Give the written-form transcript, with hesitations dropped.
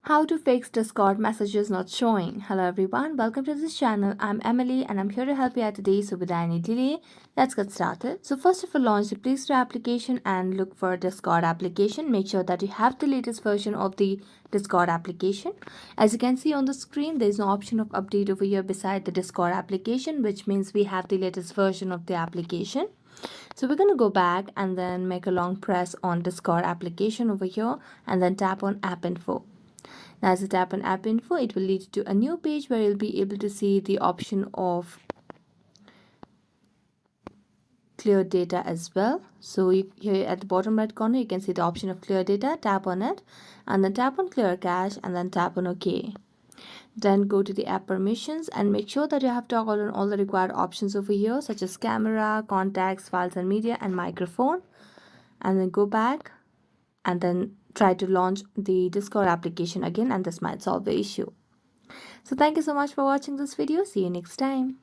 How to fix Discord messages not showing. Hello everyone, welcome to this channel. I'm Emily and I'm here to help you out today. So without any delay, let's get started. So first of all, launch the Play Store application and look for Discord application. Make sure that you have the latest version of the Discord application. As you can see on the screen, there's no option of update over here beside the Discord application, which means we have the latest version of the application. So we're going to go back and then make a long press on Discord application over here and then tap on App Info. Now, as you tap on App Info, it will lead to a new page where you'll be able to see the option of clear data as well. So here at the bottom right corner, you can see the option of clear data. Tap on it and then tap on clear cache and then tap on OK. Then go to the app permissions and make sure that you have toggled on all the required options over here, such as camera, contacts, files and media, and microphone. And then go back and then try to launch the Discord application again, and this might solve the issue. So thank you so much for watching this video. See you next time.